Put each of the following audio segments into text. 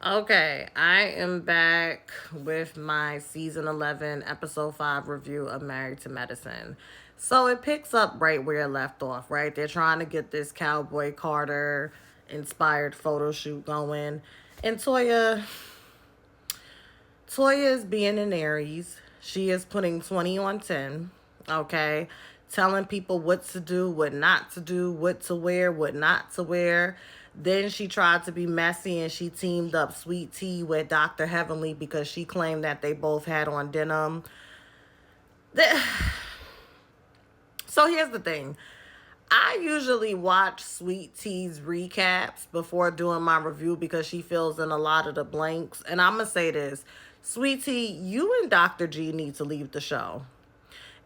Okay, I am back with my season 11, episode 5 review of Married to Medicine. So it picks up right where it left off, right? They're trying to get this Cowboy Carter inspired photo shoot going. And Toya is being an Aries. She is putting 20 on 10, okay? Telling people what to do, what not to do, what to wear, what not to wear. Then she tried to be messy and she teamed up Sweet Tea with Dr. Heavenly because she claimed that they both had on denim. So here's the thing. I usually watch Sweet Tea's recaps before doing my review because she fills in a lot of the blanks. And I'm going to say this. Sweet Tea, you and Dr. G need to leave the show.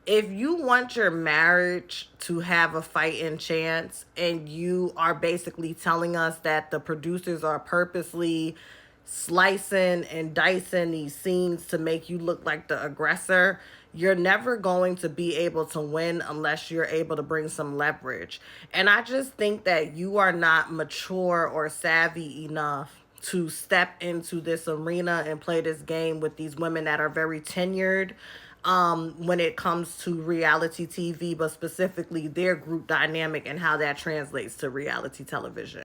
If you want your marriage to have a fighting chance and you are basically telling us that the producers are purposely slicing and dicing these scenes to make you look like the aggressor, you're never going to be able to win unless you're able to bring some leverage. And I just think that you are not mature or savvy enough to step into this arena and play this game with these women that are very tenured when it comes to reality TV, but specifically their group dynamic and how that translates to reality television.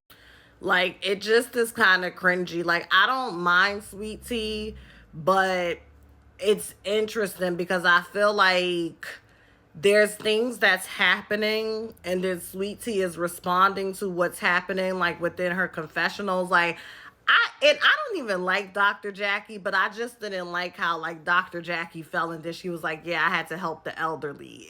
Like, it just is kind of cringy. Like, I don't mind Sweet Tea, but it's interesting because I feel like there's things that's happening and then Sweet Tea is responding to what's happening like within her confessionals. Like, I don't even like Dr. Jackie, but I just didn't like how like Dr. Jackie fell into she was like, yeah, I had to help the elderly.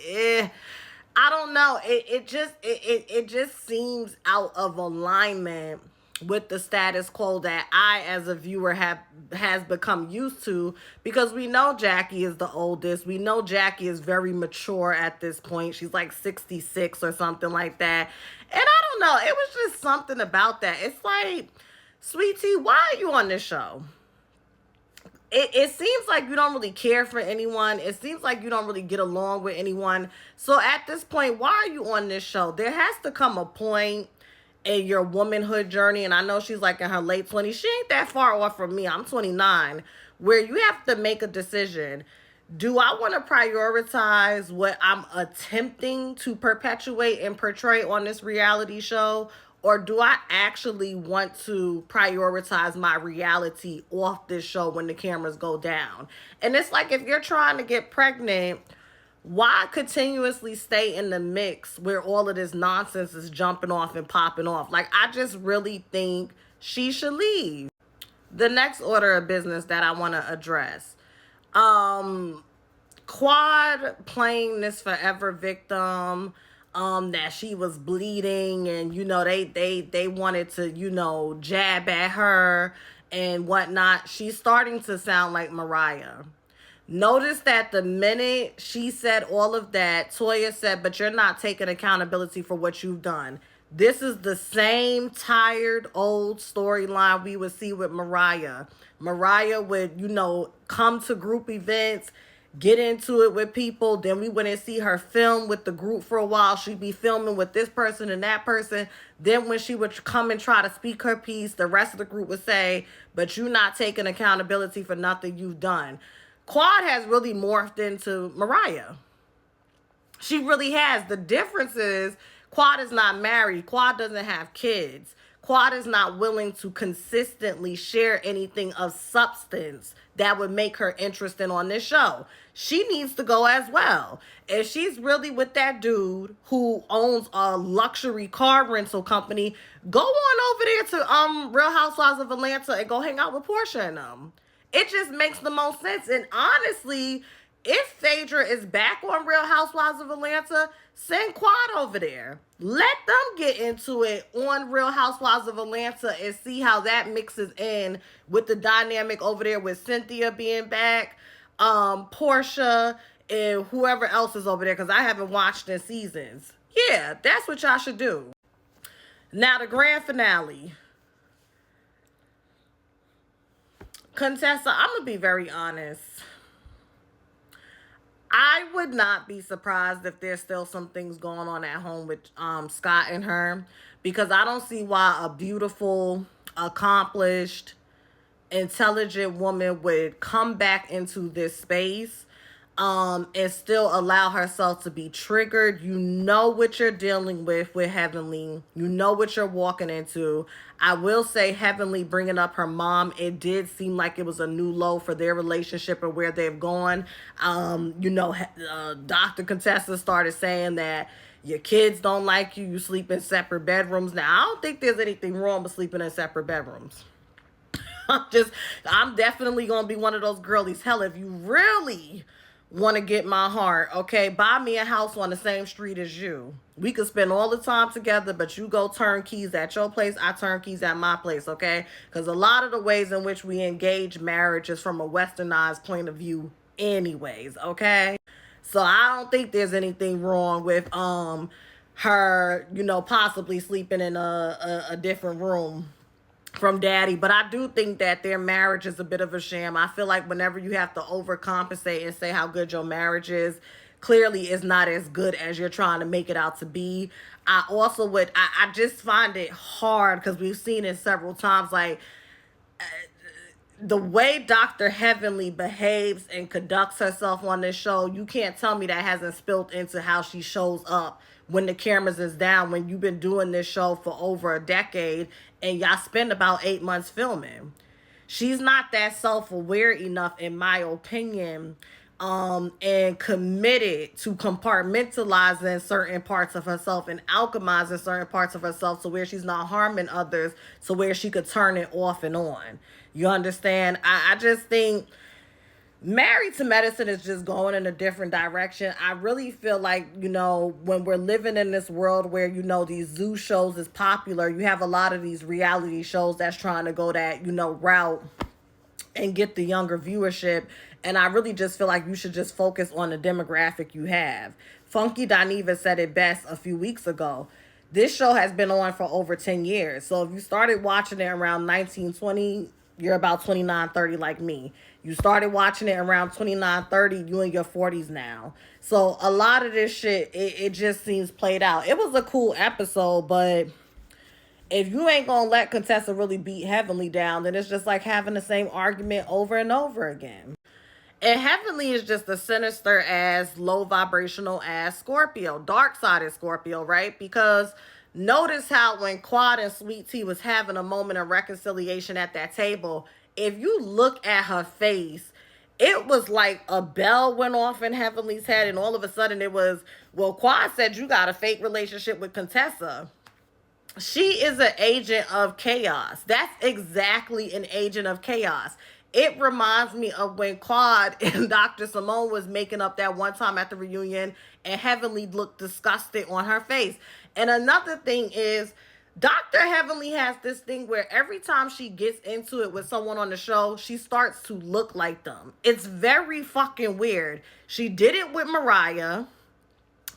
I don't know. It just seems out of alignment with the status quo that I as a viewer have has become used to, because we know Jackie is the oldest. We know Jackie is very mature at this point. She's like 66 or something like that. And I don't know, it was just something about that. It's like, Sweet Tea, why are you on this show? It seems like you don't really care for anyone. It seems like you don't really get along with anyone. So at this point, why are you on this show? There has to come a point in your womanhood journey, and I know she's like in her late 20s. She ain't that far off from me. I'm 29, where you have to make a decision. Do I want to prioritize what I'm attempting to perpetuate and portray on this reality show? Or do I actually want to prioritize my reality off this show when the cameras go down? And it's like, if you're trying to get pregnant, why continuously stay in the mix where all of this nonsense is jumping off and popping off? Like, I just really think she should leave. The next order of business that I want to address. Um, Quad playing this forever victim, that she was bleeding and they wanted to, jab at her and whatnot. She's starting to sound like Mariah. Notice that the minute she said all of that, Toya said, but you're not taking accountability for what you've done. This is the same tired old storyline we would see with Mariah. Mariah would, come to group events, get into it with people. Then we wouldn't see her film with the group for a while. She'd be filming with this person and that person. Then when she would come and try to speak her piece, the rest of the group would say, but you're not taking accountability for nothing you've done. Quad has really morphed into Mariah. She really has. The difference is Quad is not married. Quad doesn't have kids. Quad is not willing to consistently share anything of substance that would make her interested on this show. She needs to go as well. If she's really with that dude who owns a luxury car rental company, go on over there to Real Housewives of Atlanta and go hang out with Portia and them. It just makes the most sense. And honestly, if Phaedra is back on Real Housewives of Atlanta, send Quad over there. Let them get into it on Real Housewives of Atlanta and see how that mixes in with the dynamic over there with Cynthia being back, Portia, and whoever else is over there, because I haven't watched in seasons. Yeah, that's what y'all should do. Now, the grand finale. Contessa, I'm going to be very honest. I would not be surprised if there's still some things going on at home with Scott and her, because I don't see why a beautiful, accomplished, intelligent woman would come back into this space and still allow herself to be triggered. You know what you're dealing with Heavenly. You know what you're walking into. I will say Heavenly bringing up her mom, it did seem like it was a new low for their relationship and where they've gone. Dr. Contessa started saying that your kids don't like you, you sleep in separate bedrooms. Now, I don't think there's anything wrong with sleeping in separate bedrooms. I'm definitely gonna be one of those girlies. Hell, if you really want to get my heart, okay, buy me a house on the same street as you. We could spend all the time together, but you go turn keys at your place, I turn keys at my place, okay? Because a lot of the ways in which we engage marriage is from a westernized point of view anyways, okay? So I don't think there's anything wrong with her, possibly sleeping in a different room from daddy. But I do think that their marriage is a bit of a sham. I feel like whenever you have to overcompensate and say how good your marriage is, clearly it's not as good as you're trying to make it out to be. I just find it hard because we've seen it several times, like the way Dr. Heavenly behaves and conducts herself on this show, you can't tell me that hasn't spilled into how she shows up when the cameras is down, when you've been doing this show for over a decade and y'all spend about 8 months filming. She's not that self-aware enough, in my opinion, and committed to compartmentalizing certain parts of herself and alchemizing certain parts of herself to where she's not harming others, to where she could turn it off and on. You understand? I just think Married to Medicine is just going in a different direction. I really feel like, when we're living in this world where, these zoo shows is popular, you have a lot of these reality shows that's trying to go that, route and get the younger viewership. And I really just feel like you should just focus on the demographic you have. Funky Dineva said it best a few weeks ago. This show has been on for over 10 years. So if you started watching it around 1920, you're about 29, 30 like me. You started watching it around 29, 30, you in your 40s now. So a lot of this shit, it just seems played out. It was a cool episode, but if you ain't gonna let Contessa really beat Heavenly down, then it's just like having the same argument over and over again. And Heavenly is just a sinister ass, low vibrational ass Scorpio, dark sided Scorpio, right? Because notice how when Quad and Sweet Tea was having a moment of reconciliation at that table, if you look at her face, it was like a bell went off in Heavenly's head, and all of a sudden it was, well, Quad said you got a fake relationship with Contessa. She is an agent of chaos. That's exactly an agent of chaos. It reminds me of when Claude and Dr. Simone was making up that one time at the reunion, and Heavenly looked disgusted on her face. And another thing is, Dr. Heavenly has this thing where every time she gets into it with someone on the show, she starts to look like them. It's very fucking weird. She did it with Mariah.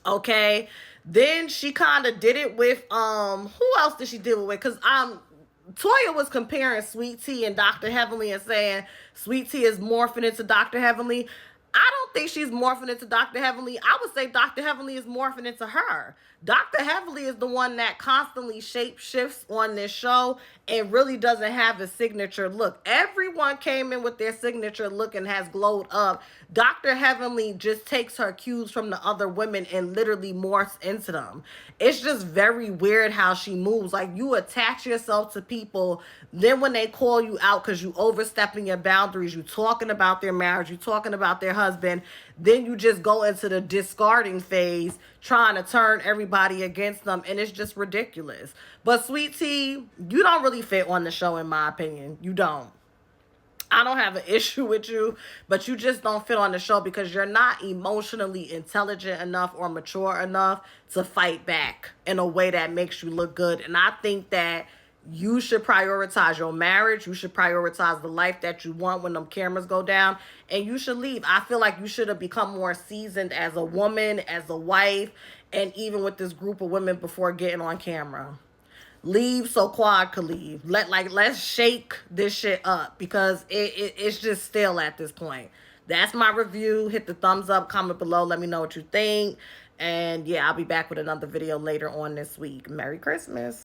Okay. Then she kind of did it with, who else did she do it with? Because Toya was comparing Sweet Tea and Dr. Heavenly and saying Sweet Tea is morphing into Dr. Heavenly. I don't think she's morphing into Dr. Heavenly. I would say Dr. Heavenly is morphing into her. Dr. Heavenly is the one that constantly shape shifts on this show and really doesn't have a signature look. Everyone came in with their signature look and has glowed up. Dr. Heavenly just takes her cues from the other women and literally morphs into them. It's just very weird how she moves. Like, you attach yourself to people, then when they call you out because you overstepping your boundaries, you talking about their marriage, you talking about their husband, then you just go into the discarding phase, trying to turn everybody against them, and it's just ridiculous. But Sweet Tea, you don't really fit on the show, in my opinion. You don't. I don't have an issue with you, but you just don't fit on the show because you're not emotionally intelligent enough or mature enough to fight back in a way that makes you look good. And I think that you should prioritize your marriage. You should prioritize the life that you want when them cameras go down, and you should leave. I feel like you should have become more seasoned as a woman, as a wife, and even with this group of women before getting on camera. Leave so Quad could leave. Let's shake this shit up because it's just stale at this point. That's my review. Hit the thumbs up, comment below, let me know what you think. And yeah, I'll be back with another video later on this week. Merry Christmas.